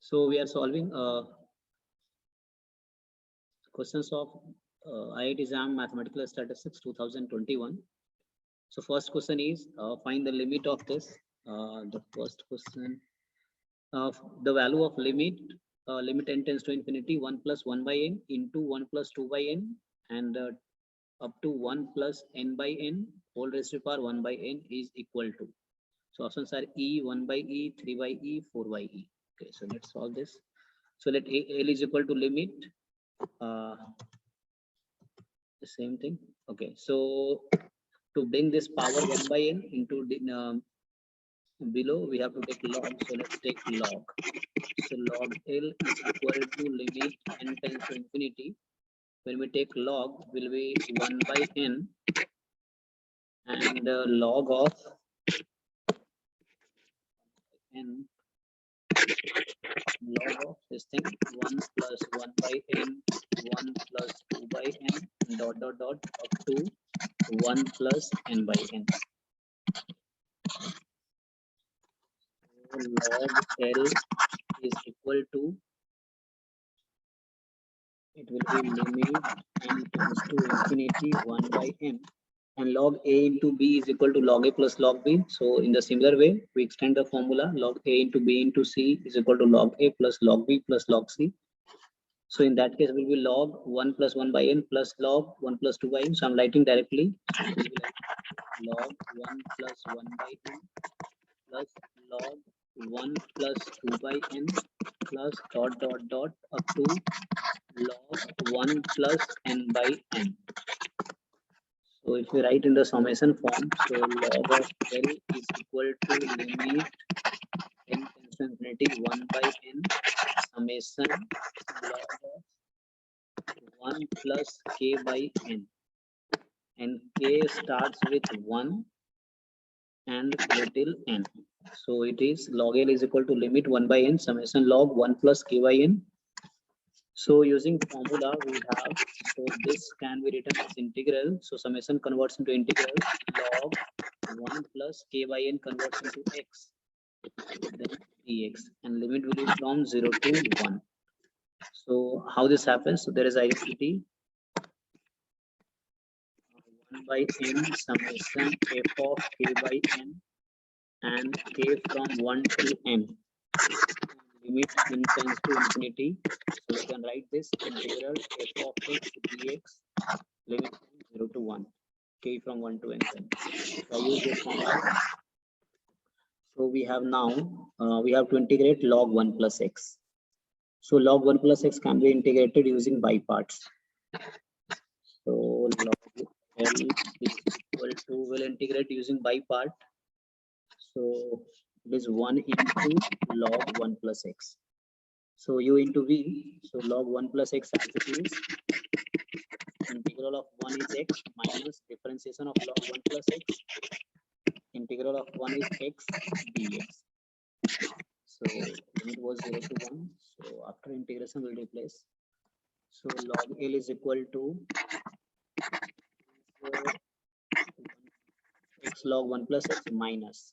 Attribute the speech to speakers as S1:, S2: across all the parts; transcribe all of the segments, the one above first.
S1: So we are solving questions of IIT JAM Mathematical Statistics 2021. So first question is find the limit of this. The first question of the value of limit n tends to infinity 1 plus 1 by n into 1 plus 2 by n and up to 1 plus n by n whole raised to power 1 by n is equal to. So options are E, 1 by E, 3 by E, 4 by E. Okay, so let's solve this. So let L is equal to limit the same thing. Okay, so to bring this power 1 by n into below, we have to take log. So let's take log. So log L is equal to limit n tends to infinity. When we take log, will be 1 by n and log of n, log of this thing 1 plus 1 by n, 1 plus 2 by n, dot dot dot up to 1 plus n by n. So log L is equal to, it will be limit n tends to infinity 1 by n, and log a into b is equal to log a plus log b. So in the similar way, we extend the formula. Log a into b into c is equal to log a plus log b plus log c. So in that case, it will be log 1 plus 1 by n plus log 1 plus 2 by n. So I'm writing directly. So it will be like log 1 plus 1 by n plus log 1 plus 2 by n plus dot dot dot up to log 1 plus n by n. So if we write in the summation form, so log of L is equal to limit n tends to infinity 1 by n summation log of 1 plus k by n, and k starts with 1 and go till n. So it is log L is equal to limit 1 by n summation log 1 plus k by n. So using formula we have, so this can be written as integral. So summation converts into integral, log 1 plus k by n converts into x, then dx, and limit will be from 0 to 1. So how this happens? So there is identity 1 by n summation f of k by n and k from 1 to n. Limit n tends to infinity. So we can write this integral f of x dx, limit from 0 to 1, k from 1 to n. So I use this formula. So we have now, we have to integrate log 1 plus x. So log 1 plus x can be integrated using by parts. So log L is equal to, we'll integrate using by part. So it is 1 into log 1 plus x. So u into v, so log 1 plus x as it is, integral of 1 is x minus differentiation of log 1 plus x, integral of 1 is x dx. So limit was 0 to 1. So after integration we'll replace. So log L is equal to x log 1 plus x minus,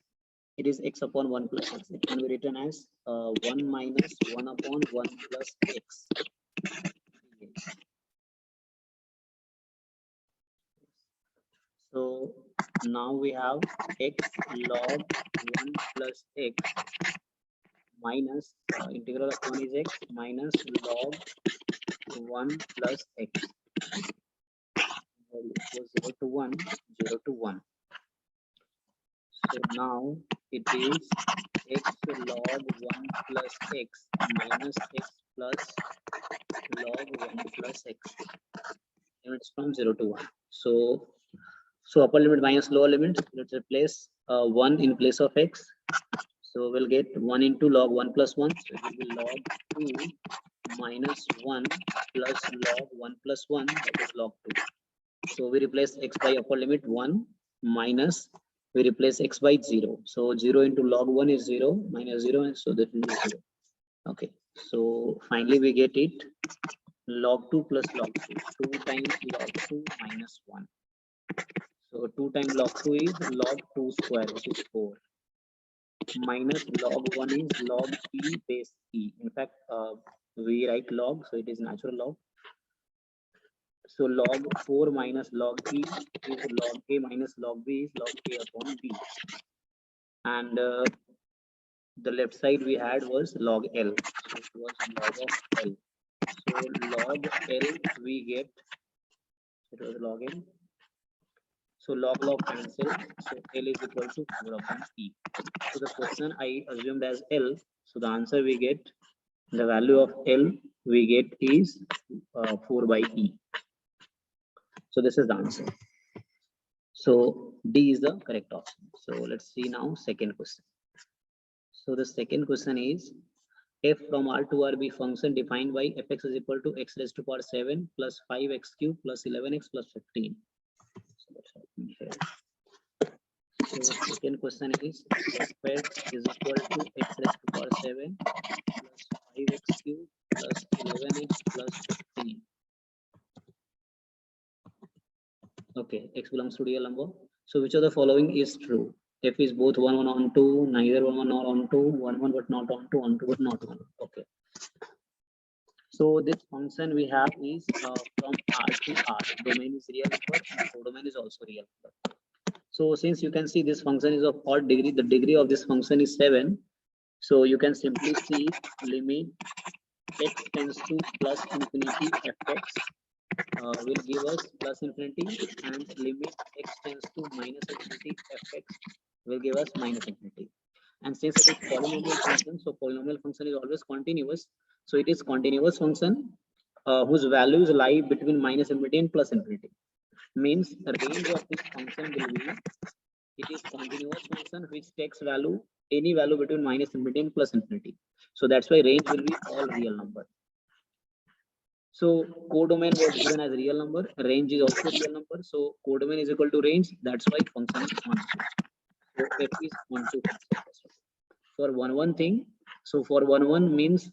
S1: it is x upon 1 plus x. It can be written as 1 minus 1 upon 1 plus x. So now we have x log 1 plus x minus integral of 1 is x minus log 1 plus x. Well, it was 0 to 1, 0 to 1. So now it is x log 1 plus x minus x plus log 1 plus x. Limits from 0 to 1. So upper limit minus lower limit, let's replace 1 in place of x. So we'll get 1 into log 1 plus 1. So it will be log 2 minus 1 plus log 1 plus 1, that is log 2. So we replace x by upper limit 1 minus, we replace x by 0. So 0 into log 1 is 0 minus 0, so that will be 0. Okay, so finally we get it log 2 plus log 2, 2 times log 2 minus 1. So 2 times log 2 is log 2 square, which is 4. minus log 1 is log e base e. In fact, we write log, so it is natural log. So log 4 minus log e is log a minus log b is log a upon b. And the left side we had was log L. So it was log of L. So log L we get, it was log L. So log cancel. So L is equal to 4 upon E. So the question I assumed as L. So the answer we get, the value of L we get is 4 by E. So this is the answer. So D is the correct option. So let's see now second question. So the second question is, f from R to RB function defined by fx is equal to x raised to power 7 plus 5x cube plus 11x plus 15. So that's happening here. So second question is, fx is equal to x raised to power 7 plus 5x cube plus 11x plus 15. Okay, x belongs to real number. So which of the following is true? F is both 1 1 on 2, neither 1 1 nor on 2, 1 1 but not on 2, on 2 but not 1. Okay. So this function we have is from R to R. Domain is real number and codomain is also real number. So since you can see this function is of odd degree, the degree of this function is 7. So you can simply see limit x tends to plus infinity fx will give us plus infinity, and limit x tends to minus infinity fx will give us minus infinity. And since it is polynomial function, so polynomial function is always continuous. So it is continuous function whose values lie between minus infinity and plus infinity. Means the range of this function will be, it is continuous function which takes value, any value between minus infinity and plus infinity. So that's why range will be all real number. So codomain was given as real number, range is also real number. So codomain is equal to range. That's why function is 1. So f is 1 to for 1 1 thing. So for 1 1 means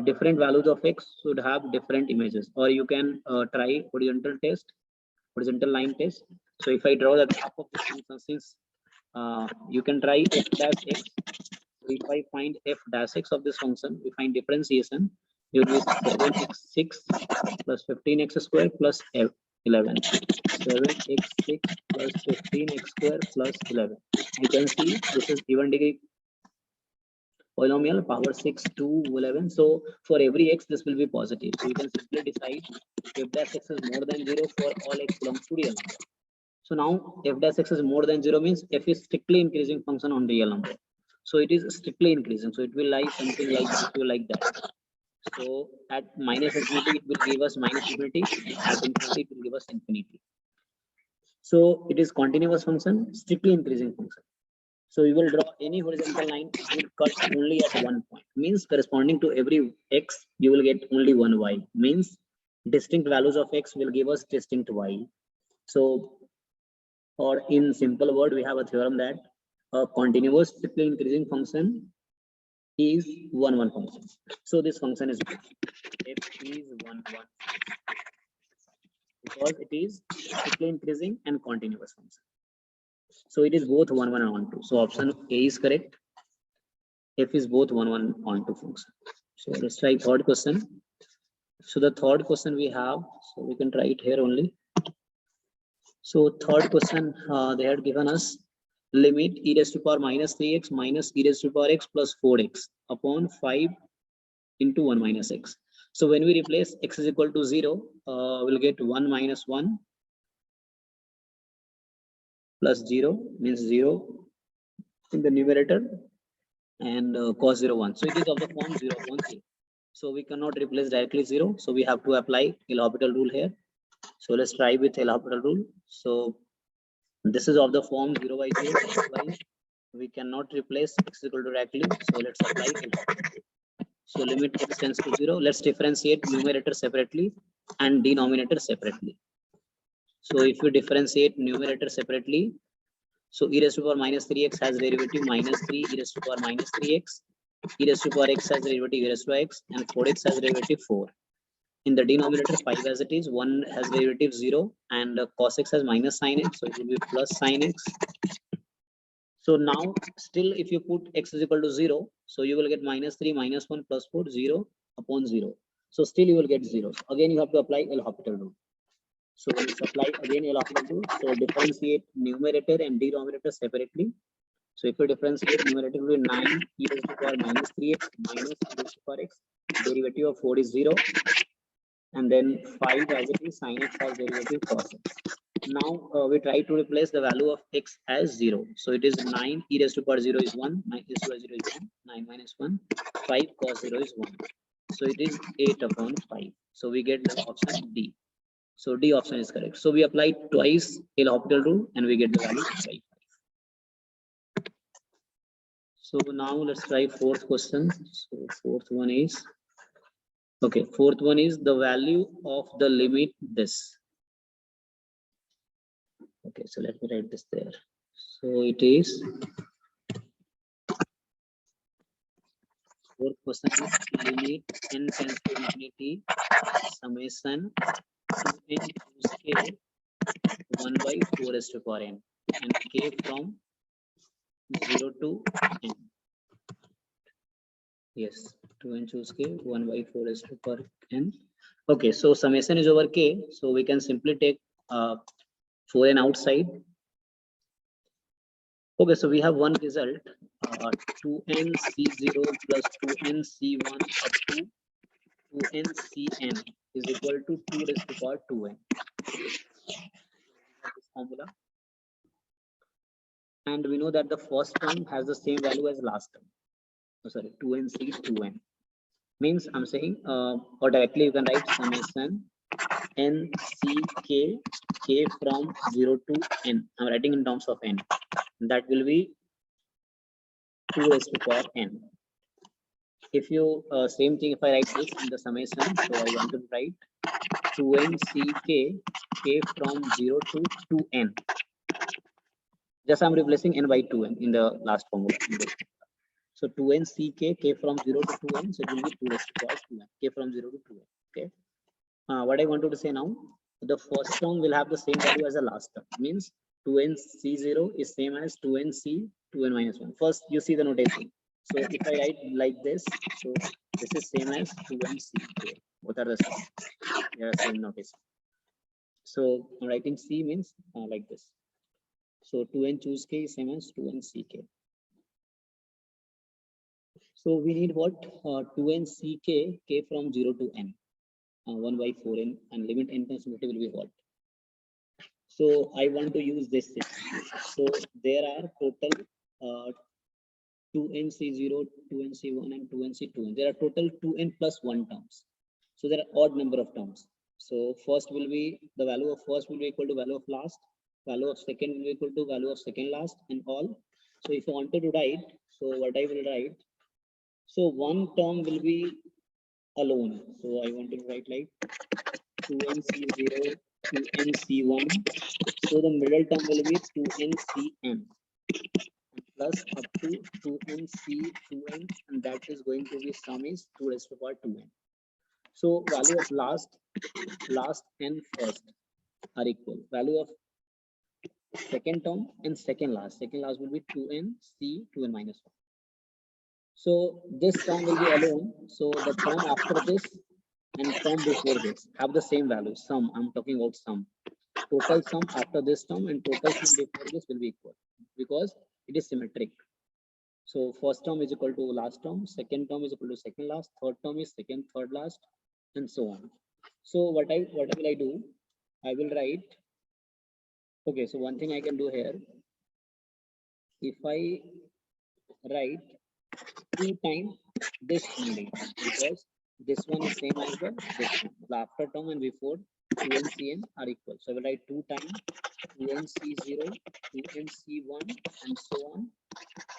S1: different values of x should have different images, or you can try horizontal line test. So if I draw the graph of this function, since you can try f dash x. So if I find f dash x of this function, we find differentiation. You will be 7x6 plus 15x square plus 11. 7x6 plus 15x square plus 11. You can see this is even degree polynomial, power 6 to 11. So for every x, this will be positive. So you can simply decide f dash x is more than 0 for all x belongs to real number. So now f dash x is more than 0 means f is strictly increasing function on real number. So it is strictly increasing. So it will lie something like that. So at minus infinity, it will give us minus infinity. At infinity, it will give us infinity. So it is continuous function, strictly increasing function. So you will draw any horizontal line, will cut only at one point. Means corresponding to every x, you will get only one y. Means distinct values of x will give us distinct y. So, or in simple word, we have a theorem that a continuous strictly increasing function is 1 1 function. So this function is f is 1 1 because it is strictly increasing and continuous function. So it is both 1 1 and 1 2. So option A is correct. F is both 1 1 on 2 function. So let's try third question. So the third question we have, so we can try it here only. So third question, they had given us limit e raised to power minus 3x minus e raised to power x plus 4x upon 5 into 1 minus x. So when we replace x is equal to 0, we'll get 1 minus 1 plus 0 means 0 in the numerator, and cos 0 1. So it is of the form 0 1 0. So we cannot replace directly 0. So we have to apply L'Hopital rule here. So let's try with L'Hopital rule. So this is of the form 0 by 0. We cannot replace x equal to directly. So let's apply L'Hopital rule. So limit x tends to 0. Let's differentiate numerator separately and denominator separately. So if you differentiate numerator separately, so e raised to power minus 3x has derivative minus 3, e raised to power minus 3x, e raised to power x has derivative e raised to x, and 4x has derivative 4. In the denominator, 5 as it is, 1 has derivative 0, and cos x has minus sin x, so it will be plus sin x. So now still if you put x is equal to 0, so you will get -3 -1 plus 4 0 upon 0. So still you will get 0. So again you have to apply L'Hopital rule. So when you apply again L'Hopital rule, so differentiate numerator and denominator separately. So if you differentiate numerator will be 9 e raised to the power -3x minus e raised to the power x, derivative of 4 is 0, and then 5 as it is sin x as derivative cos x. Now we try to replace the value of x as 0. So it is 9 e raised to the power 0 is 1, 9 e raised to the power 0 is 1, 9 minus 1, 5 cos 0 is 1. So it is 8 upon 5. So we get the option D. So D option is correct. So we apply twice L'Hopital rule and we get the value 5. So now let's try fourth question. So fourth one is, okay, fourth one is the value of the limit this. Okay, so let me write this there. So it is, fourth question is limit n tends to infinity summation 2n choose k 1 by 4 raised to power n and k from 0 to n. Yes, 2n choose k 1 by 4 raised to power n. Okay, so summation is over k, so we can simply take 4n outside. Okay, so we have one result, 2n c0 plus 2n c1 up to 2n cn is equal to 2 raised to power 2n. This formula, and we know that the first term has the same value as last term. Oh, sorry, 2n c 2n means I'm saying, or directly you can write summation n c k k from 0 to n. I'm writing in terms of n. That will be 2 raised to power n. If you same thing, if I write this in the summation, so I want to write 2n c k k from 0 to 2n. Just I'm replacing n by 2n in the last formula. So 2n c k k from 0 to 2n, so it will be 2 raised to power 2n, k from 0 to 2n. Okay. What I wanted to say now, the first term will have the same value as the last term. Means 2n c0 is same as 2n c 2n minus 1. First you see the notation. So if I write like this, so this is same as 2n c k. Both are the same. They are same notation. So I'm writing c means like this. So 2n choose k is same as 2n c k. So we need what? 2n c k k from 0 to n. 1 by 4n, and limit n infinity will be what? So I want to use this system. So there are total 2n c0, 2n c1 and 2n c2n. There are total 2n plus 1 terms. So there are odd number of terms. So first will be, the value of first will be equal to value of last, value of second will be equal to value of second last, and all. So if I wanted to write, so what I will write, so one term will be alone. So I want to write like 2n c0, 2n c1. So the middle term will be 2n cn plus up to 2n c 2n, and that is going to be sum is 2 raised to the power 2n. So value of last and first are equal. Value of second term and second last will be 2n c 2n minus 1. So this term will be alone. So the term after this and term before this have the same value. Sum, I'm talking about sum. Total sum after this term and total sum before this will be equal because it is symmetric. So first term is equal to last term, second term is equal to second last, third term is second third last, and so on. So what will I do? I will write. Okay, so one thing I can do here, if I write 2 times this only, because this one is same as the this one. The after term and before 2n cn are equal. So I will write 2 times 2n c0, 2n c1, and so on,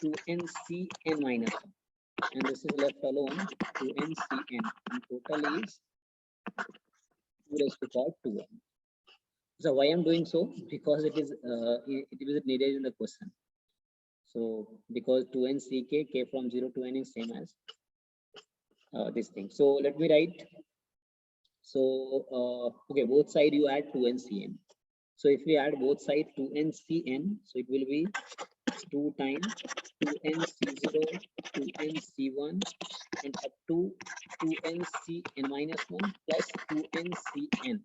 S1: 2n cn minus 1. And this is left alone, 2n cn. And total is 2 raised to power 2n. So why I'm doing so? Because it is needed in the question. So because 2n ck k from 0 to n is same as this thing. So let me write. So okay, both side you add 2n cn. So if we add both side 2n cn, so it will be 2 times 2n c0, 2n c1, and up to 2n cn minus 1 plus 2n cn.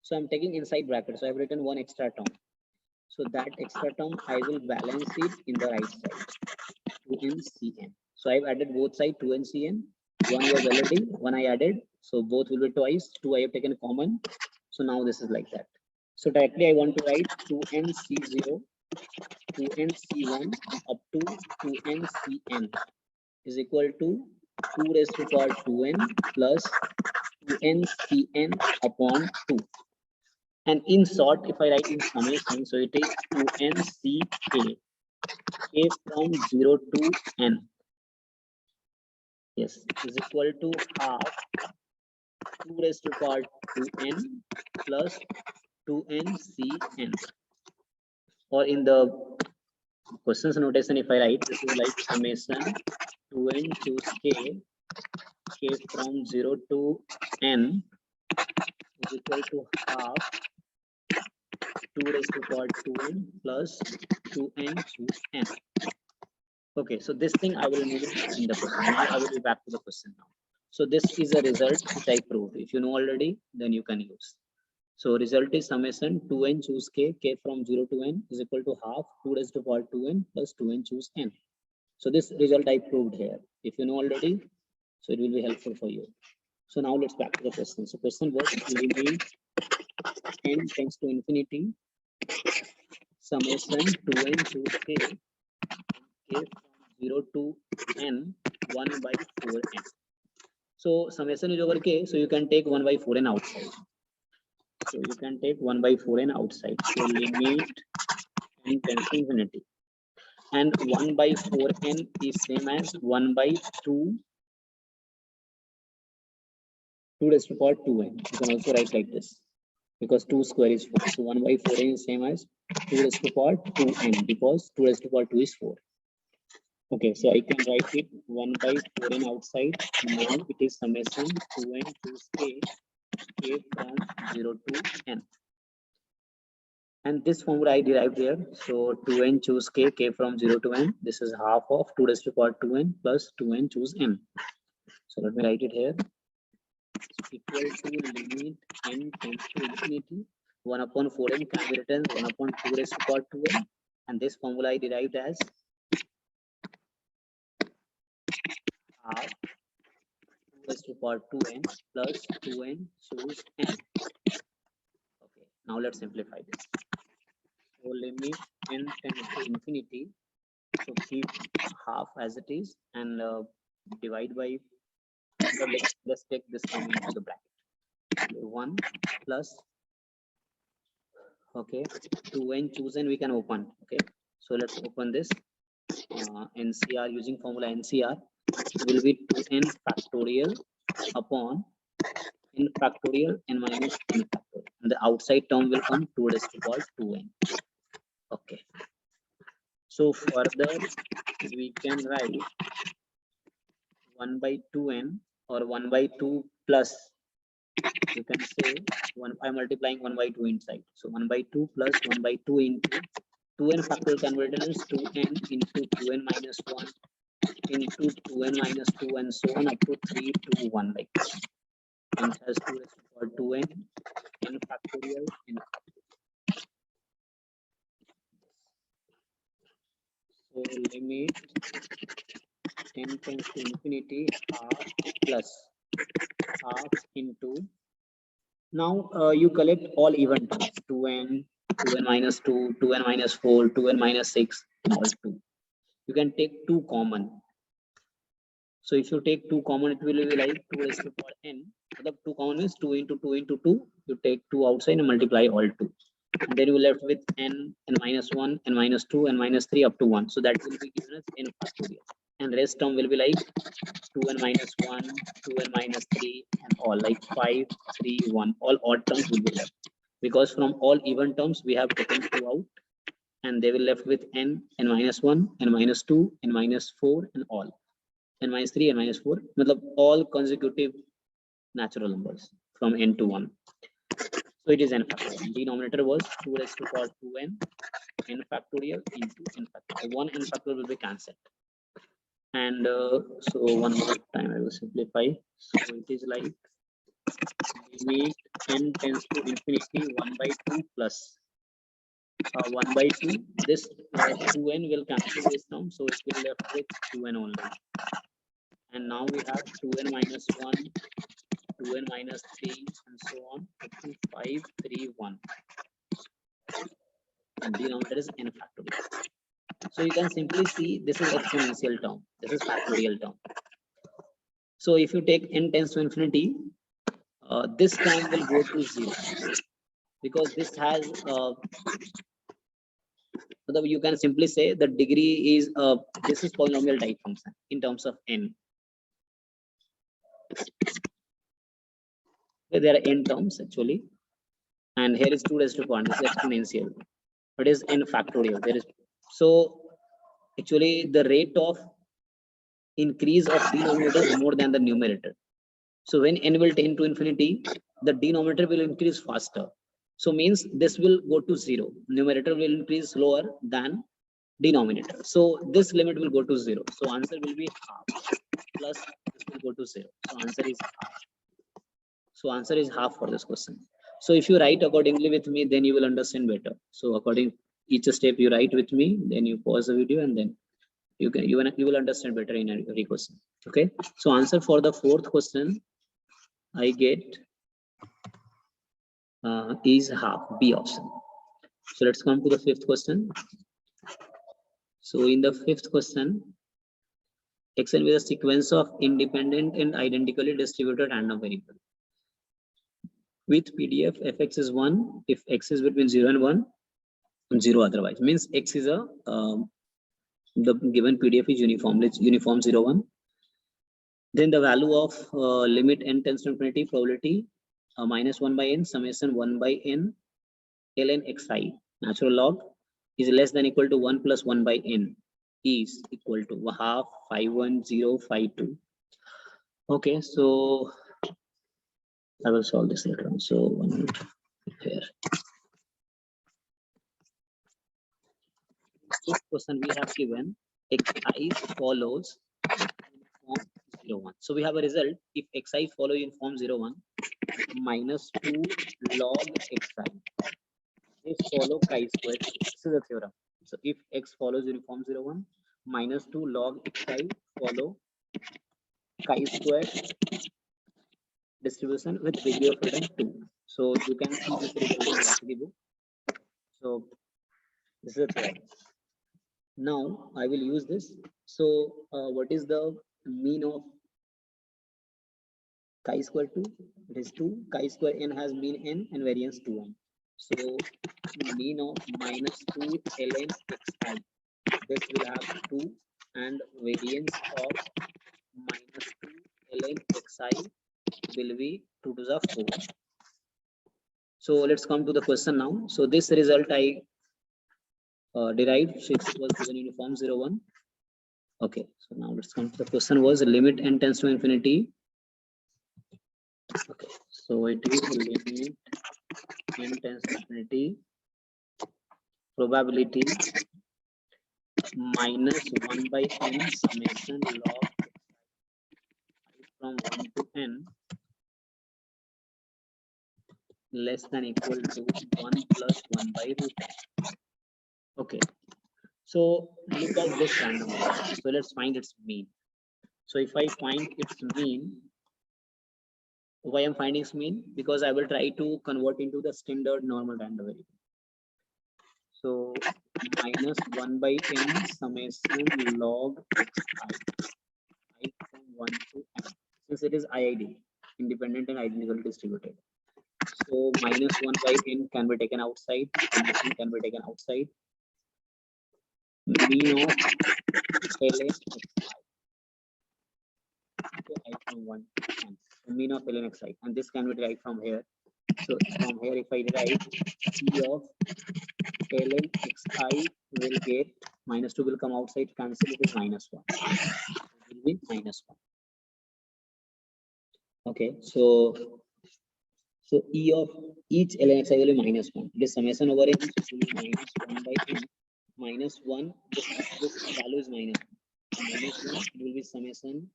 S1: So I'm taking inside bracket. So I've written one extra term. So that extra term I will balance it in the right side, 2n cn. So I've added both sides, 2n cn. One was already, one I added. So both will be twice. 2 I have taken common. So now this is like that. So directly I want to write 2n c0, 2n c1 up to 2n cn is equal to 2 raised to power 2n plus 2n cn upon 2. And in short, if I write in summation, so it is 2n ck, k from 0 to n, yes, is equal to half 2 raised to power 2n plus 2n cn. Or in the questions notation, if I write, this is like summation 2n choose k from 0 to n is equal to half 2 raised to power 2n plus 2n choose n. Okay, so this thing I will move in the question. Now I will be back to the question now. So this is a result which I proved. If you know already, then you can use. So result is summation 2n choose k from 0 to n is equal to half 2 raised to power 2n plus 2n choose n. So this result I proved here. If you know already, so it will be helpful for you. So now let's back to the question. So question was limit n tends to infinity summation 2n choose k from 0 to n 1 by 4n. So summation is over k, so you can take 1 by 4n outside. So you can take 1 by 4n outside. So limit n tends to infinity. And 1 by 4n is same as 1 by 2 raised to power 2n. You can also write like this, because 2 square is 4. So 1 by 4n is same as 2 raised to power 2n, because 2 raised to power 2 is 4. Okay, so I can write it 1 by 4n outside. Now it is summation 2n choose k from 0 to n. And this formula I derived here. So 2n choose k from 0 to n. This is half of 2 raised to power 2n plus 2n choose n. So let me write it here. It's equal to limit n tends to infinity. 1 upon 4n can be written 1 upon 2 raised to power 2n. And this formula I derived as half 2 raised to power 2n plus 2n choose n. Okay, now let's simplify this. So limit n tends to infinity. So keep half as it is and divide by, let's take this term into the bracket. 1 plus, okay, 2n chosen we can open. Okay, so let's open this. NCR, using formula NCR, will be 2n factorial upon n factorial n minus n factorial. And the outside term will come 2 raised to power 2n. Okay. So further we can write 1 by 2n or 1 by 2 plus, you can say I'm multiplying 1 by 2 inside. So 1 by 2 plus 1 by 2 into 2n factorial converted is 2n into 2n minus 1 into 2n minus 2 and so on up to 3 to 1 like this. And has 2 raised to power 2n n factorial n factorial. So limit n tends to infinity half plus half into, now you collect all even terms, 2n, 2n minus 2, 2n minus 4, 2n minus 6, and all 2. You can take 2 common. So if you take 2 common, it will be like 2 raised to power n. The 2 common means 2 into 2 into 2. You take 2 outside and multiply all 2. And then you left with n minus 1, n minus 2, n minus 3 up to 1. So that will be given as n factorial. And rest term will be like 2n minus 1, 2n minus 3, and all like 5, 3, 1. All odd terms will be left. Because from all even terms, we have taken 2 out. And they will left with n minus 1, n minus 2, n minus 4, and all. N minus 3, n minus 4. All consecutive natural numbers from n to 1. So it is n factorial. Denominator was 2 raised to power 2n n factorial into n factorial. One n factorial will be cancelled. And so one more time I will simplify. So it is like limit n tends to infinity 1 by 2 plus 1 by 2. This 2n will cancel this term, so it will left with 2n only. And now we have 2n minus 1, 2n minus 3, and so on up to 5, 3, 1. And denominator is n factorial. So you can simply see this is exponential term, this is factorial term. So if you take n tends to infinity, this term will go to 0 because this has you can simply say the degree is this is polynomial type function in terms of n. There are n terms actually, and here is 2 raised to 1. This is exponential. It is n factorial. There is so actually the rate of increase of denominator is more than the numerator. So when n will tend to infinity, the denominator will increase faster. So means this will go to 0. Numerator will increase slower than denominator. So this limit will go to 0. So answer will be half plus this will go to 0. So answer is half. So answer is half for this question. So if you write accordingly with me, then you will understand better. So according each step you write with me, then you pause the video and then you will understand better in every question. Okay. So answer for the fourth question I get is half, B option. So let's come to the fifth question. So in the fifth question, Xn with a sequence of independent and identically distributed random variable. With PDF, fx is 1 if x is between 0 and 1, and 0 otherwise. Means x is a the given PDF is uniform. It's uniform 0, 1. Then the value of limit n tends to infinity probability minus 1 by n summation 1 by n ln xi natural log is less than equal to 1 plus 1 by n is equal to half 51052. Okay, so I will solve this later on. So 1 minute here. This question we have given xi follows form 0, 1. So we have a result if xi follow in form 0, 1 minus 2 log xi. This follow chi square. This is a theorem. So if x follows uniform 0, 1 minus 2 log xi follow chi square distribution with degree of freedom 2. So you can see this result in the book. So this is a theorem. Now I will use this. So what is the mean of chi square 2? It is 2. Chi square n has mean n and variance 2n. So mean of minus 2 ln xi. This will have 2 and variance of minus 2 ln xi will be 2 to the 4. So let's come to the question now. So this result I derived. So x was given uniform 0, 1. Okay, so now let's come to the question was limit n tends to infinity. Okay, so it is limit n tends to infinity probability minus 1 by n summation log from 1 to n less than equal to 1 plus 1 by root n. Okay, so look at this random variable. So let's find its mean. So if I find its mean, why I'm finding its mean? Because I will try to convert into the standard normal random variable. So minus 1 by n summation log xi from 1 to n. Since it is IID, independent and identically distributed. So minus 1 by n can be taken outside, summation can be taken outside. Mean of ln xi. I from 1 to n. So mean of ln xi, and this can be derived from here. So from here, if I derive e of ln xi will get minus 2 will come outside, cancel, it is minus 1. It will be minus 1. Okay, so e of each ln xi will be minus 1. It is summation over n, so it will be minus 1 by n minus 1, this value is minus 1. Minus 1 will be summation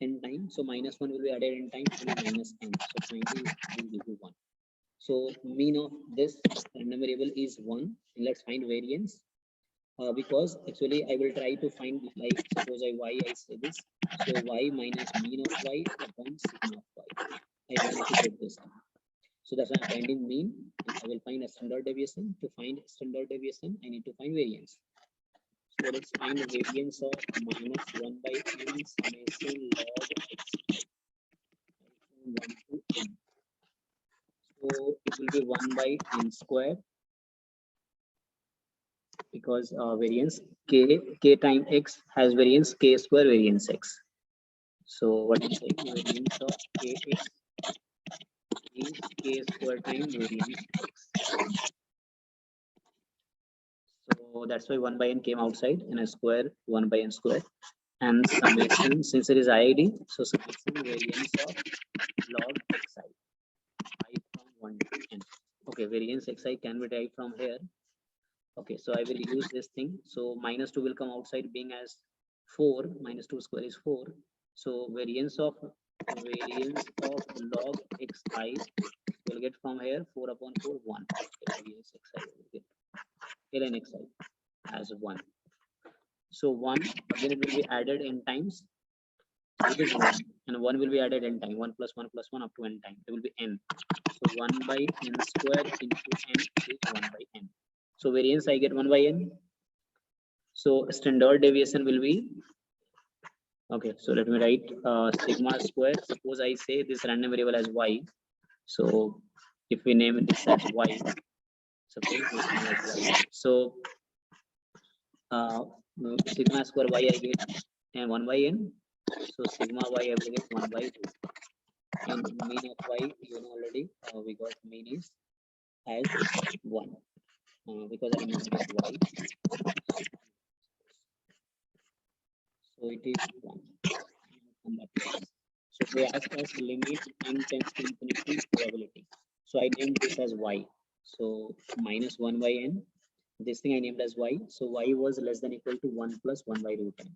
S1: n time. So minus 1 will be added in time, it will be minus n. So finally will give you 1. So mean of this random variable is 1. Let's find variance. Because actually I will try to find, like suppose I say this, so y minus mean of y upon sigma of y. I want to get this. So that's why I'm finding mean, and I will find a standard deviation. To find standard deviation, I need to find variance. So let's find the variance of minus 1 by n summation log x 1 to n. So it will be 1 by n square, because variance k time x has variance k square variance x. So what is saying, variance of kx is k square time variance x. So that's why 1 by n came outside, and a square 1 by n square, and summation, since it is IID, so summation variance of log xi, I from 1 to n. Okay, variance xi can be derived from here. Okay, so I will use this thing. So minus 2 will come outside, being as 4 minus 2 square is 4. So variance of log xi will get from here 4 upon 4 1. Variance xi will get ln xi as 1. So 1 again, it will be added n times. It is 1, and 1 will be added n time. 1 plus 1 plus 1 up to n time. It will be n. So 1 by n square into n is 1 by n. So variance I get 1 by n. So standard deviation will be, okay, so let me write sigma square. Suppose I say this random variable as y. So if we name this as y, suppose this name as y. So sigma square y I get and 1 by n. So sigma y I will get 1 by 2. And mean of y, you know already, we got mean is as 1, because I know this y. So it is 1. So they ask us limit n tends to infinity probability. So I named this as y. So minus 1 by n. This thing I named as y. So y was less than equal to 1 plus 1 by root n.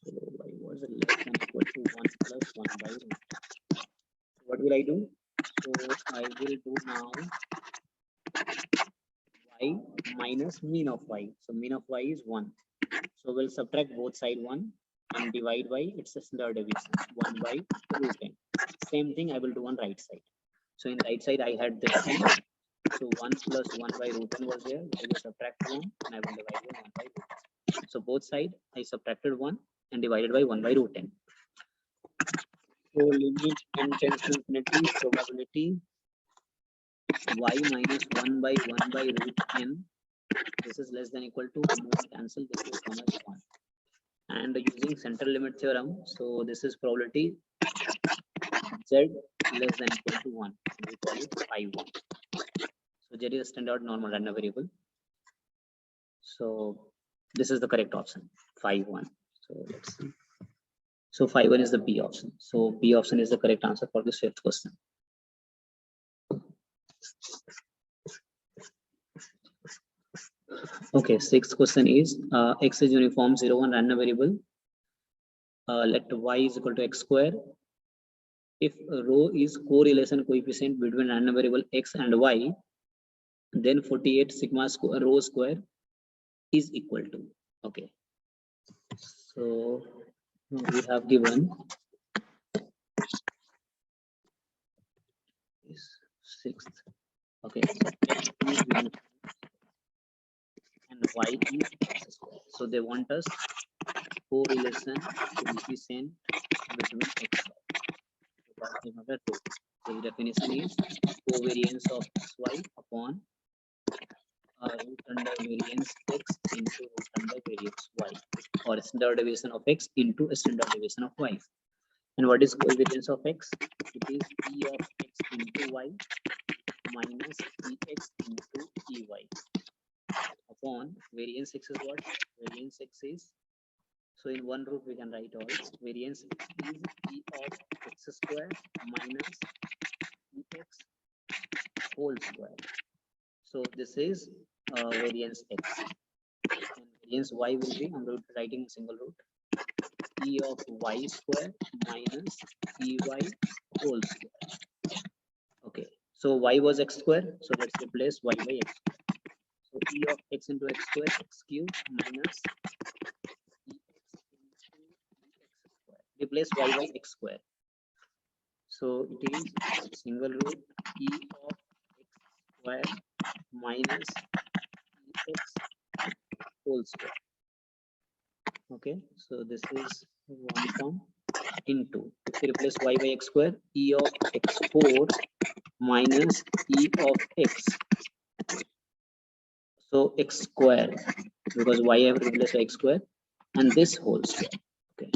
S1: So y was less than equal to 1 plus 1 by root n. So what will I do? So I will do now y minus mean of y. So mean of y is 1. So we'll subtract both side 1 and divide by its standard deviation 1 by root n. Same thing I will do on right side. So in right side I had this thing. So 1 plus 1 by root n was there. I will subtract 1 and I will divide by 1 by root n. So both side I subtracted 1 and divided by 1 by root n. So limit n tends to infinity probability y minus 1 by root n. This is less than equal to 1 cancel. This will come as 1. And using central limit theorem, so this is probability z less than equal to 1. We call it phi 1. So z is a standard normal random variable. So this is the correct option, phi 1. So let's see. So phi 1 is the B option. So B option is the correct answer for this 5th question. Okay, 6th question is x is uniform 0 1 random variable. Let y is equal to x square. If rho is correlation coefficient between random variable x and y, then 48 sigma square rho square is equal to. Okay, so we have given is 6th. Okay, so x is uniform and y is x square. So they want us correlation coefficient between x and y. So the definition is covariance of xy upon root under variance x into root under variance y, or standard deviation of x into standard deviation of y. And what is covariance of x? It is e of x into y minus ex into ey upon variance x is what? Variance x is, so in one root we can write all. Variance is e of x square minus ex whole square. So this is variance x. Against y will be, I'm writing single root, e of y square minus ey whole square. Okay, so y was x square, so let's replace y by x square. So e of x into x square, x cube minus ex into x square. Replace y by x square. So it is single root e of x square minus ex whole square. Okay, so this is one form into, if we replace y by x square, e of x4 minus e of x. So x square, because y I have replaced by x square, and this whole square. Okay.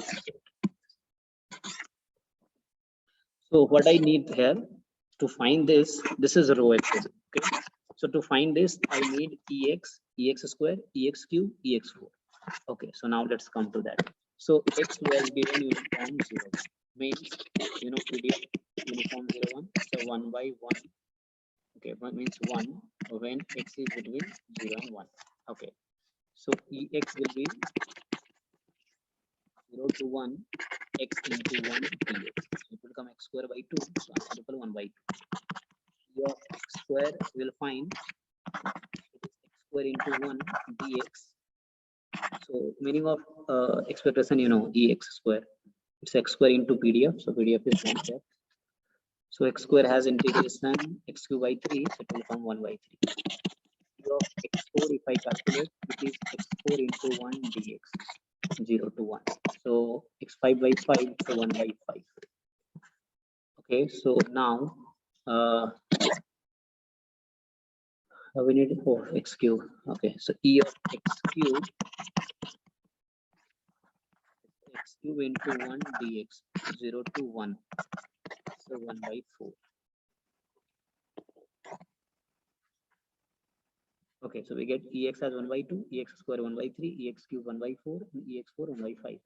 S1: So what I need here to find this is row x. Okay. So to find this, I need ex square, ex cube, ex4. Okay. So now let's come to that. So x was given uniform 0, means PDF uniform 0 1. So 1 by 1. Okay, but means 1 when x is between 0 and 1. Okay. So ex will be 0 to 1 x into 1 dx. So it will become x square by 2. So answer equal 1 by 2. E of x square will find it is x square into 1 dx. So meaning of expression, ex square. It's x square into PDF. So PDF is 1 here. So x square has integration x cube by 3. So it will become 1 by 3. E of x4, if I calculate, it is x4 into 1 dx. 0 to 1. So x5 by 5, so 1 by 5. Okay, so now we need x cube. Okay, so e of x cube into 1 dx, 0 to 1. So 1 by 4. Okay, so we get ex as 1 by 2, ex square 1 by 3, ex cube 1 by 4, and ex4 1 by 5.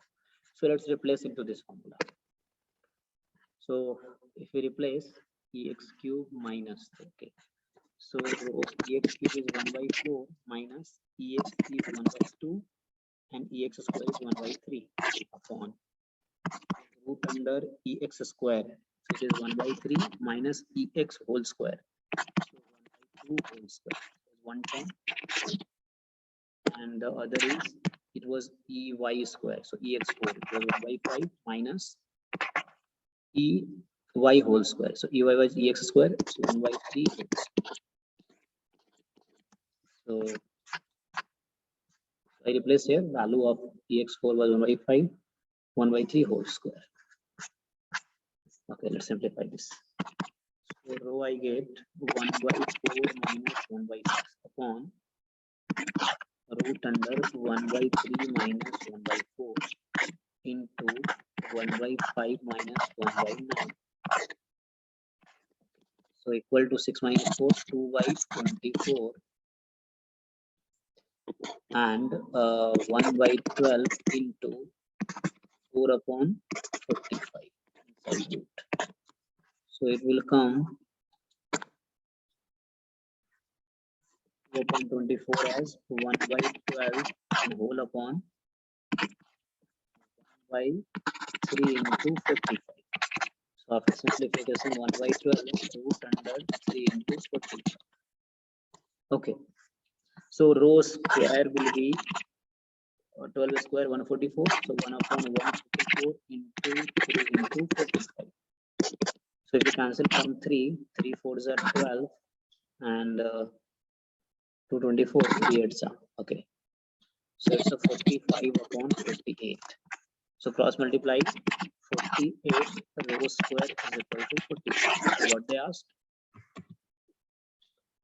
S1: So let's replace into this formula. So if we replace ex cube minus, okay, so ex cube is 1 by 4 minus ex is 1 by 2 and ex square is 1 by 3 upon root under ex square, which is 1 by 3 minus ex whole square. So 1 by 2 whole square is 110. And the other is, it was ey square. So ex4, it was 1 by 5 minus ey whole square. So ey was ex square, so 1 by 3 whole square. So I replace here, value of ex4 was 1 by 5, 1 by 3 whole square. Okay, let's simplify this. So row I get 1 by 4 minus 1 by 6 upon root under 1 by 3 minus 1 by 4 into 1 by 5 minus 1 by 9. So equal to 6 minus 4, 2 by 24 and 1 by 12 into 4 upon 45. So it will come 4 upon 24 as 1 by 12 and whole upon 1 by 3 into 55. So after simplification, 1 by 12 root under 3 into 45. Okay. So row square will be 12 square 144. So 1 upon 144 into 3 into 45. So if you cancel from 3 4s are 12 and 224 3 8s are. Okay. So it's a 45 upon 58. So cross multiply 48 row square is equal to 45. So what they asked?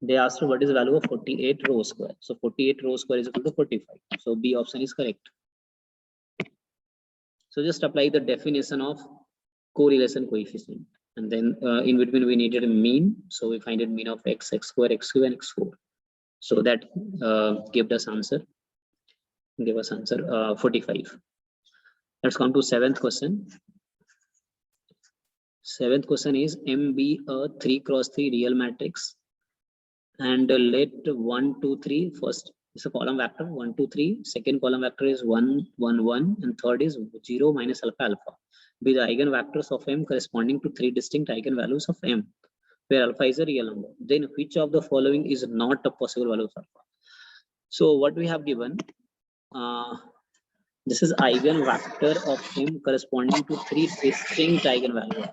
S1: They asked what is the value of 48 row square. So 48 row square is equal to 45. So B option is correct. So just apply the definition of correlation coefficient. And then in between we needed a mean. So we find a mean of x, x square, x cube, and x4. So that gave us answer. 45. Let's come to 7th question. 7th question is M be a 3 cross 3 real matrix and let 1, 2, 3 first It's a column vector 1, 2, 3. Second column vector is 1, 1, 1, and third is 0 minus alpha alpha. Be the eigenvectors of M corresponding to 3 distinct eigenvalues of M, where alpha is a real number. Then which of the following is not a possible value of alpha? So what we have given, this is eigenvector of M corresponding to 3 distinct eigenvalues.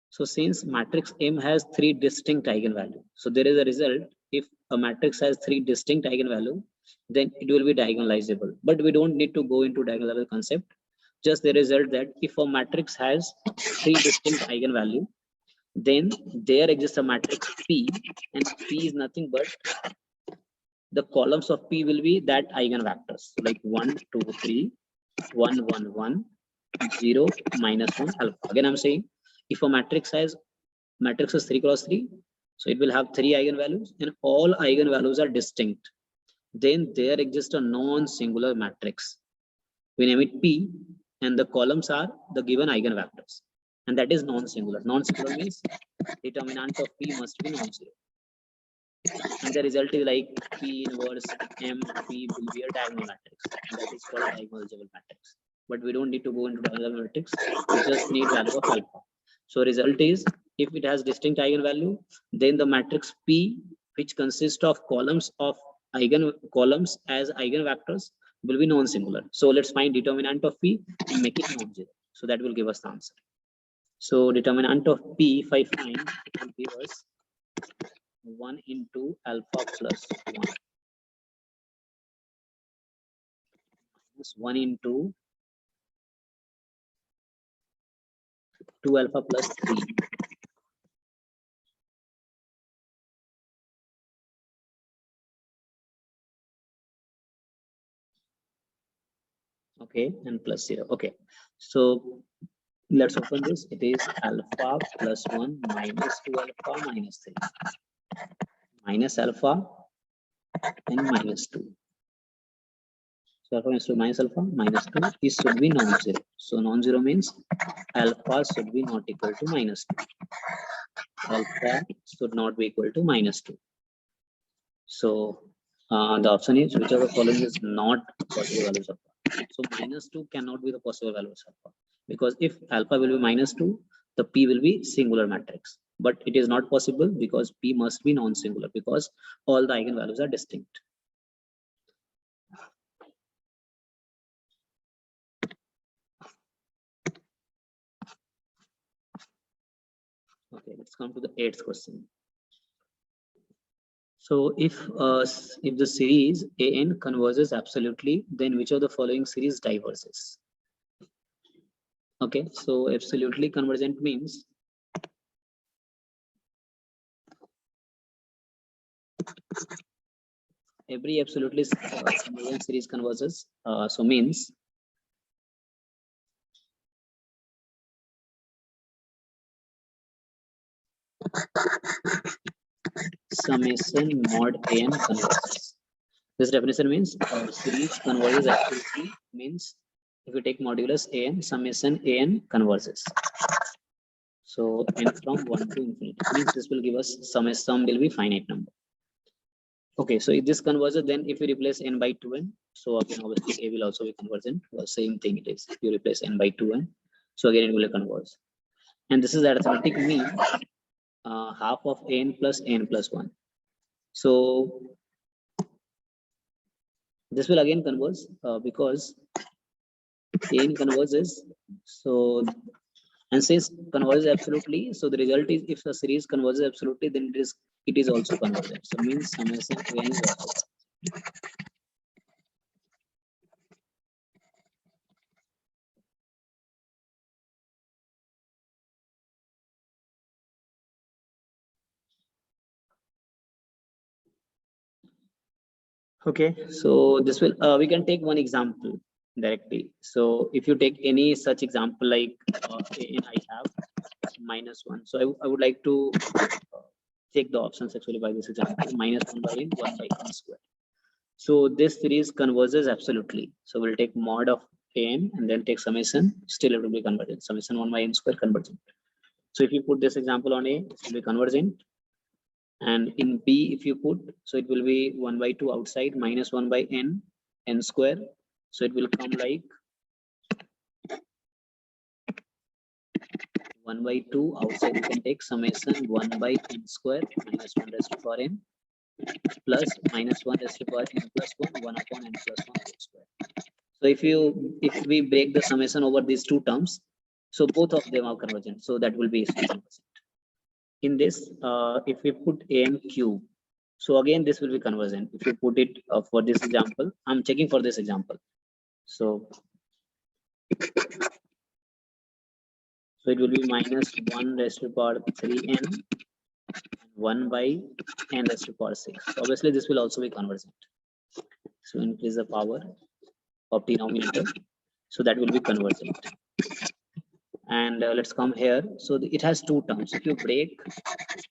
S1: So since matrix M has 3 distinct eigenvalues, so there is a result. If a matrix has 3 distinct eigenvalues, then it will be diagonalizable. But we don't need to go into diagonal concept. Just the result that if a matrix has 3 distinct eigenvalues, then there exists a matrix P, and P is nothing but the columns of P will be that eigenvectors. So like 1, 2, 3, 1, 1, 1, 0, minus 1, alpha. Again, I'm saying if a matrix is 3 cross 3, so it will have 3 eigenvalues and all eigenvalues are distinct. Then there exists a non-singular matrix. We name it P, and the columns are the given eigenvectors, and that is non-singular. Non-singular means determinant of P must be non-zero. And the result is like P inverse M P will be a diagonal matrix, and that is called diagonalizable matrix. But we don't need to go into diagonal matrix. We just need value of alpha. So result is if it has distinct eigenvalue, then the matrix P, which consists of columns as eigenvectors, will be non-singular. So let's find determinant of P and make it non-zero. So that will give us the answer. So determinant of P, if I find, it will give us 1 into alpha plus 1 minus 1 into 2 alpha plus 3. Okay, and plus 0. Okay, so let's open this. It is alpha plus 1 minus 2 alpha minus 3 minus alpha and minus 2. So alpha minus 2 minus alpha minus 2 is should be non-zero. So non-zero means alpha should be not equal to minus 2. Alpha should not be equal to minus 2. So the option is which of the following is not possible values of alpha. So minus 2 cannot be the possible values of alpha, because if alpha will be minus 2, the P will be singular matrix. But it is not possible because P must be non-singular because all the eigenvalues are distinct. Okay, let's come to the 8th question. So if the series AN converges absolutely, then which of the following series diverges? Okay, so absolutely convergent means every absolutely convergent series converges. So means summation mod AN converges. This definition means series converges absolutely means if you take modulus AN, summation AN converges. So n from 1 to infinity means this will give us sum will be finite number. Okay, so if this converges, then if we replace n by 2n, so again obviously A will also be convergent. Well, same thing it is. If you replace n by 2n, so again it will converge. And this is arithmetic mean half of n plus 1. So this will again converge because n converges. So and since converges absolutely, so the result is if the series converges absolutely, then it is also convergent. So means summation n is also. Okay, so this will we can take one example directly. So if you take any such example like I have -1, so I would like to take the options actually by this example -1 by n, 1 by n square. So this series converges absolutely. So we'll take mod of n and then take summation. Still it will be convergent. Summation 1 by n square convergent. So if you put this example on A, it will be convergent. And in B, if you put, so it will be 1 by 2 outside minus 1 by n square. So it will come like 1 by 2 outside. You can take summation 1 by n square minus 1 raised to power n plus minus 1 raised to power n plus 1 upon n plus 1 whole square. So if we break the summation over these two terms, so both of them are convergent. So that will be 100%. In this, if we put an cube, so again this will be convergent. If you put it for this example, I'm checking for this example. So it will be minus 1 raised to power 3n 1 by n raised to power 6. So obviously this will also be convergent. So increase the power of denominator, so that will be convergent. And let's come here. So it has two terms. If you break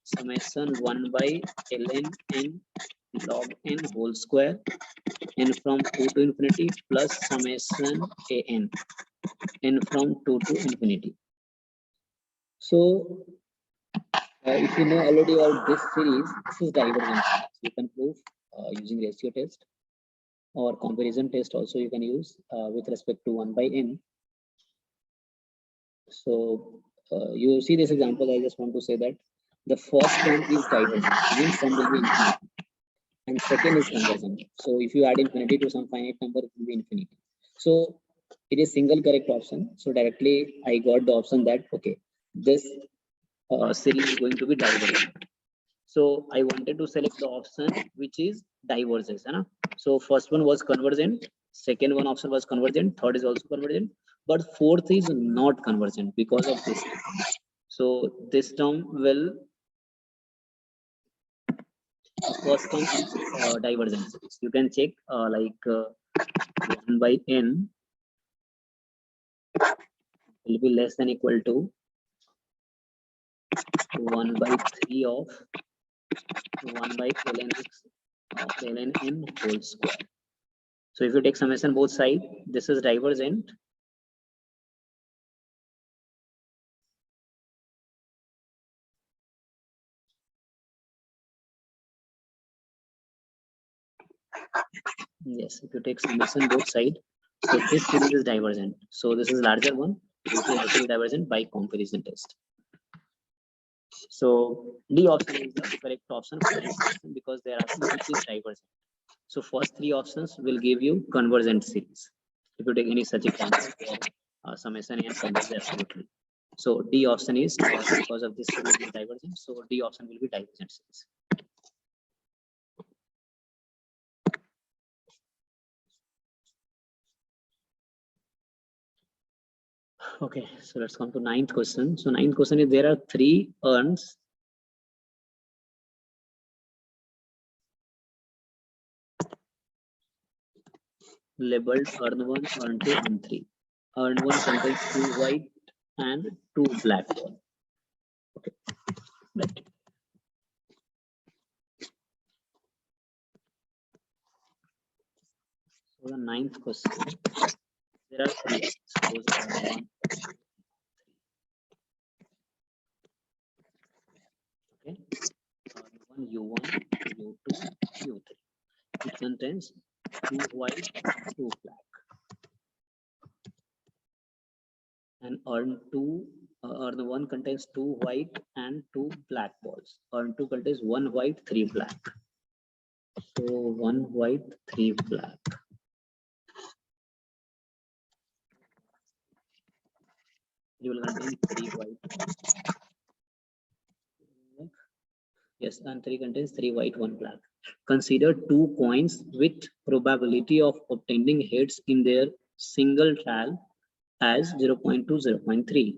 S1: summation 1 by ln n log n whole square n from 2 to infinity plus summation an n from 2 to infinity. So if you know already about this series, this is divergent. So you can prove using ratio test or comparison test also you can use with respect to 1 by n. So you see this example, I just want to say that the first term is divergent, means sum will be infinity, and second is convergent. So if you add infinity to some finite number, it will be infinity. So it is single correct option. So directly I got the option that okay, this series is going to be divergent. So I wanted to select the option which is divergence. So first one was convergent, second one option was convergent, third is also convergent, but fourth is not convergent because of this. So this term will, first term is divergent. You can check 1 by n will be less than equal to 1 by 3 of 1 by ln x of ln n whole square. So if you take summation both sides, this is divergent. Yes, if you take summation both sides, so this series is divergent. So this is larger one, which will also be divergent by comparison test. So D option is the correct option for this question because they are asking which is divergent. So first three options will give you convergent series. If you take any such example where summation and converge absolutely. So D option is because of this series is divergent. So D option will be divergent series. Okay, so let's come to ninth question. So ninth question is there are three urns labeled urn 1, urn 2, urn 3. Urn 1 contains 2 white and 2 black balls. Okay, right. So the ninth question, there are three. Suppose urn 1, okay, urn 1, U1, U2, U3. It contains 2 white, 2 black. And urn 2, urn 1 contains 2 white and 2 black balls. Urn 2 contains 1 white, 3 black. So 1 white, 3 black. You will contain 3 white. Yes, and 3 contains 3 white, 1 black. Consider 2 coins with probability of obtaining heads in their single trial as 0.2, 0.3.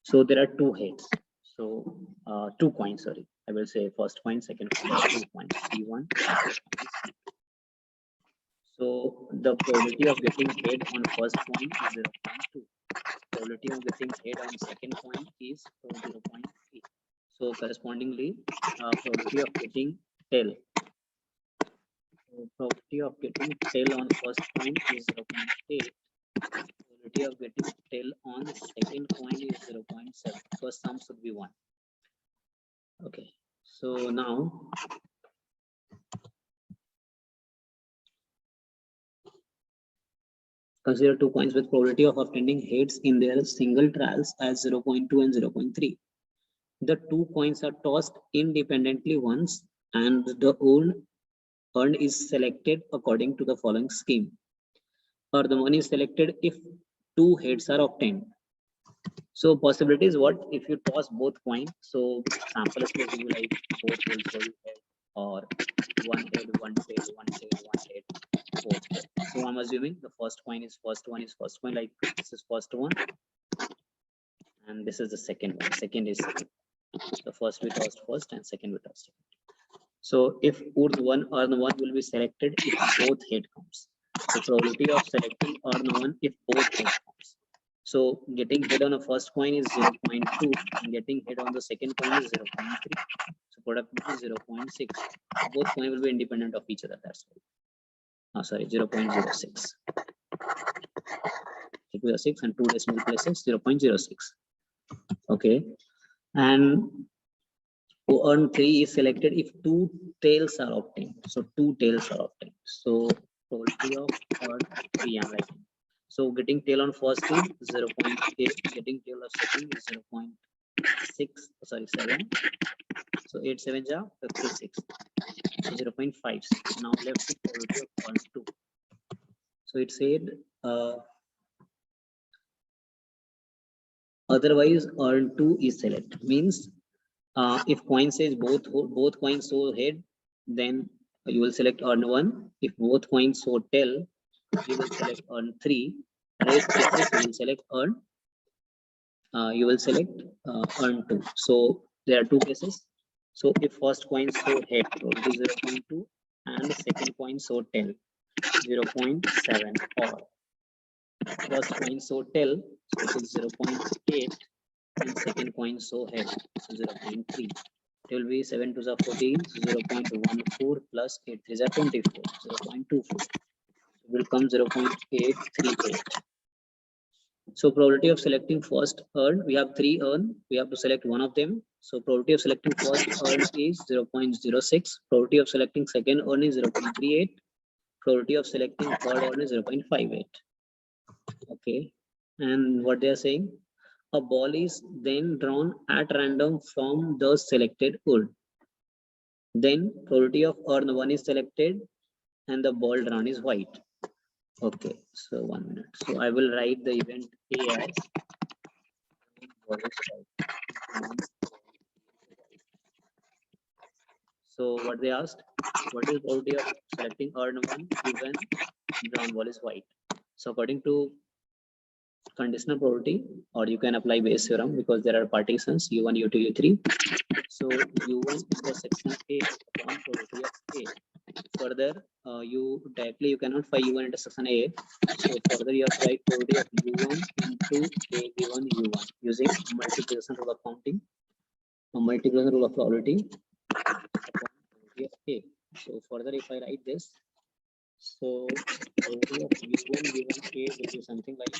S1: So there are 2 heads. So 2 coins, sorry. I will say first coin, second coin, 2 coins, C1. So the probability of getting head on first coin is 0.2. Probability of getting head on second coin is 0.3. So correspondingly, probability of getting tail. So probability of getting tail on first coin is 0.8. Probability of getting tail on second coin is 0.7. First sum should be 1. Okay. So now consider two coins with probability of obtaining heads in their single trials as 0.2 and 0.3. The two coins are tossed independently once and the earned is selected according to the following scheme. Or the money is selected if two heads are obtained. So possibility is what if you toss both coins. So sample is give you like both will show you head or one head, one tail, one tail, one head, both. So I'm assuming the first coin is first one is first coin, like this is first one, and this is the second one. Second is second. The first we tossed first and second we tossed second. So if urd one earn one will be selected if both head comes. The probability of selecting earn one if both head comes. So getting hit on a first coin is 0.2 and getting hit on the second coin is 0.3. So product is 0.6. Both coins will be independent of each other. That's why. Oh, sorry, 0.06. 6 and 2 decimal places 0.06. Okay, and to earn 3 is selected if two tails are obtained. So two tails are obtained. So probability of earn 3 I'm writing. So getting tail on first is 0.8, getting tail of second is 0.6, sorry 7. So 8 7 ja 56. So 0.56. Now left the probability of earn 2. So it said otherwise earn 2 is select, means if coin says both coins show head, then you will select earn 1. If both coins show tail, you will select earn 3. Rest cases you will select earn earn 2. So there are two cases. So if first coin show head, probability 0.2, and the second coin show tail 0.7, or first coin show tail, so it is 0.8, and second coin show head, so 0.3. It will be 7 to the 14, 0.14 plus 8 3 is 24, 0.24. It will come 0.838. So probability of selecting first earn, we have 3 earn, we have to select one of them. So probability of selecting first earn is 0.06. Probability of selecting second earn is 0.38. Probability of selecting third earn is 0.58. Okay, and what they are saying, a ball is then drawn at random from the selected urn. Then probability of earn 1 is selected and the ball drawn is white. Okay, so 1 minute. So I will write the event A as so what they asked, what is probability of selecting earn 1 even drawn ball is white? So according to conditional probability, or you can apply Bayes theorem because there are partitions U1, U2, U3. So U1 intersection A upon probability of A. Further, you cannot find U1 intersection A. So further you have to write probability of U1 into A given U1 using multiplication rule of counting, a multiplication rule of probability upon probability of A. So further if I write this, so probability of U1 given A will be something like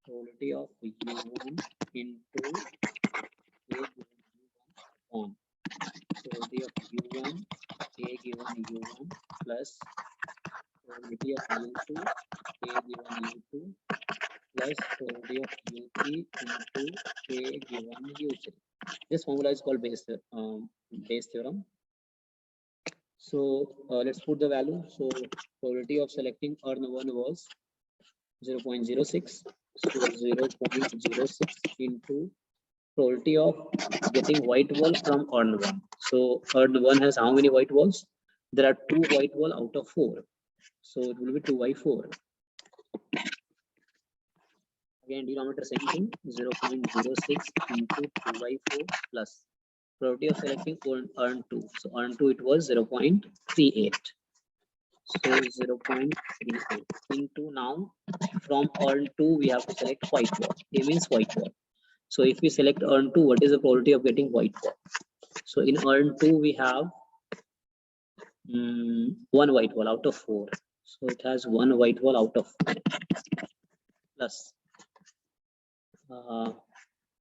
S1: probability of U1 into A given U1 on probability of U1 A given U1 plus probability of U2 A given U2 plus probability of U3 into A given U3. This formula is called Bayes theorem. So let's put the value. So probability of selecting earn 1 was 0.06. So 0.06 into probability of getting white wall from earn 1. So earn 1 has how many white walls? There are 2 white wall out of 4. So it will be 2 by 4. Again, denominator same thing, 0.06 into 2 by 4 plus probability of selecting earn 2. So earn 2 it was 0.38. So 0.38 into now from earn 2 we have to select white wall. A means white wall. So if we select earn 2, what is the probability of getting white wall? So in earn 2 we have 1 white wall out of 4. So it has 1 white wall out of 4 plus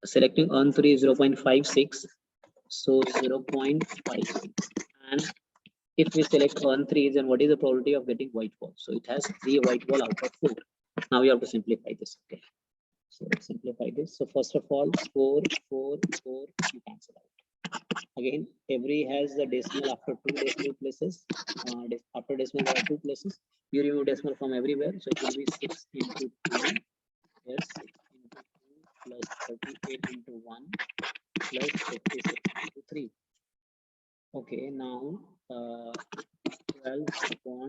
S1: selecting earn 3 is 0.56. So 0.5. And if we select 1, 3, then what is the probability of getting white ball? So it has 3 white ball out of 4. Now we have to simplify this. Okay. So let's simplify this. So first of all, 4, 4, 4, you cancel out. Again, every has the decimal after 2 decimal places. After decimal, there are 2 places. You remove decimal from everywhere. So it will be 6 into 2. Yes, 6 into 2 plus 38 into 1 plus 56 into 3. Okay, now 12 upon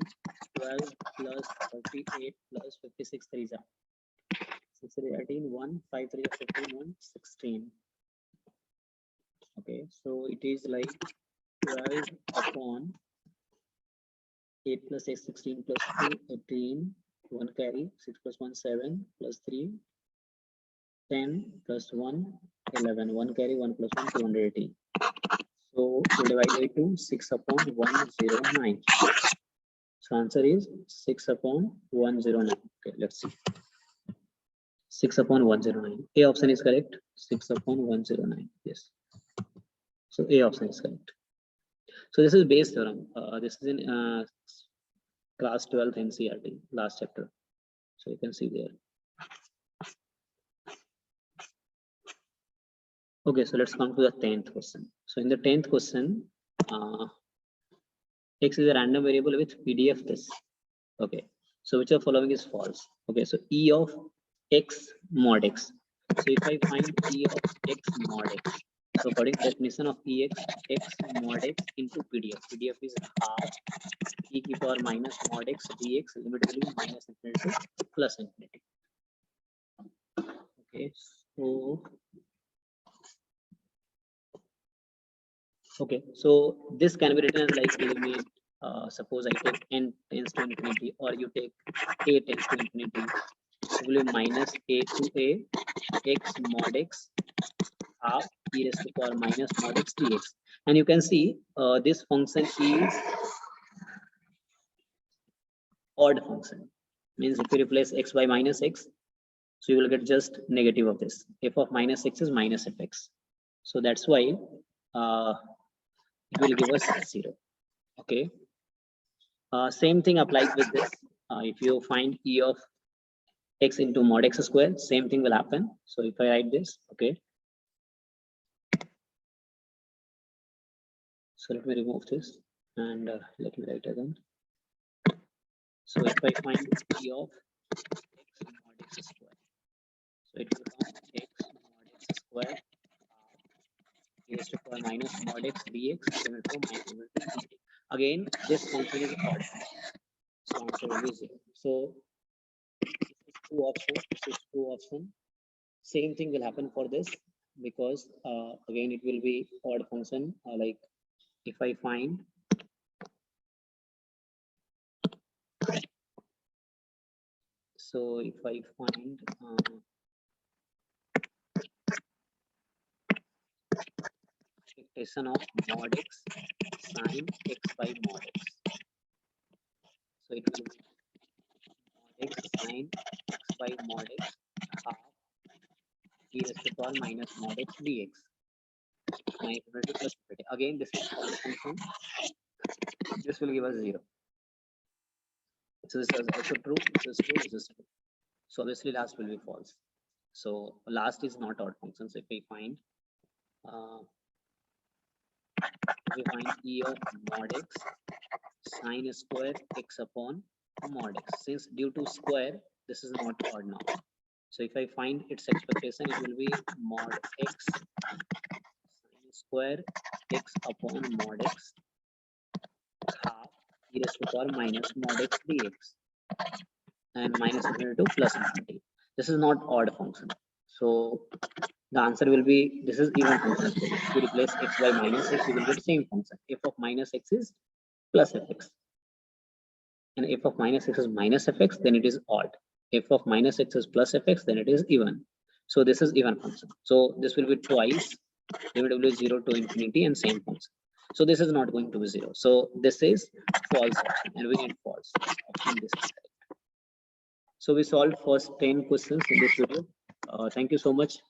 S1: 12 plus 38 plus 56 3 are 6 3 18 1 5 3 15 1 16. Okay, so it is like 12 upon 8 plus 8 16 plus 2 18 1 carry 6 plus 1 7 plus 3 10 plus 1 11 1 carry 1 plus 1 280. So we divide by 2 6 upon 109. So answer is 6 upon 109. Okay, let's see. 6 upon 109. A option is correct. 6 upon 109. Yes. So A option is correct. So this is Bayes theorem. This is in class 12 NCERT, last chapter. So you can see there. Okay, so let's come to the 10th question. So in the 10th question, X is a random variable with PDF this. Okay, so which of following is false? Okay, so E of X mod X. So if I find E of X mod X, so according to definition of EX, X mod X into PDF. PDF is half e to the power minus mod X dx, limit will be minus infinity to plus infinity. Okay, so this can be written as like limit. Suppose I take n tends to infinity, or you take a tends to infinity. It will be minus a to a x mod x half e raised to the power minus mod x dx. And you can see this function is odd function. Means if you replace x by minus x, so you will get just negative of this. F of minus x is minus fx. So that's why it will give us 0. Okay. Same thing applies with this. If you find E of x into mod x square, same thing will happen. So if I write this, okay. So let me remove this and let me write again. So if I find E of x mod x square, so it will become x mod x square e raised to the power minus mod x dx. Again, this function is odd. So answer will be 0. So this is two option. Same thing will happen for this, because again it will be odd function. Like if I find expectation of mod x sine x by mod x, so it will be mod x sine x by mod x half e raised to the power minus mod x dx. Again, this is odd function. This will give us 0. So this is also true. This is true. This is true. So obviously last will be false. So last is not odd function. So if we find E of mod x sine square x upon mod x. Since due to square, this is not odd now. So if I find its expectation, it will be mod x sine square x upon mod x half e raised to the power minus mod x dx, and minus infinity to plus infinity. This is not odd function. So the answer will be, this is even function. If you replace x by minus x, you will get same function. F of minus x is plus fx. And f of minus x is minus fx, then it is odd. F of minus x is plus fx, then it is even. So this is even function. So this will be twice, limit will be 0 to infinity and same function. So this is not going to be 0. So this is false option, and we need false option. This is correct. So we solved first 10 questions in this video. Thank you so much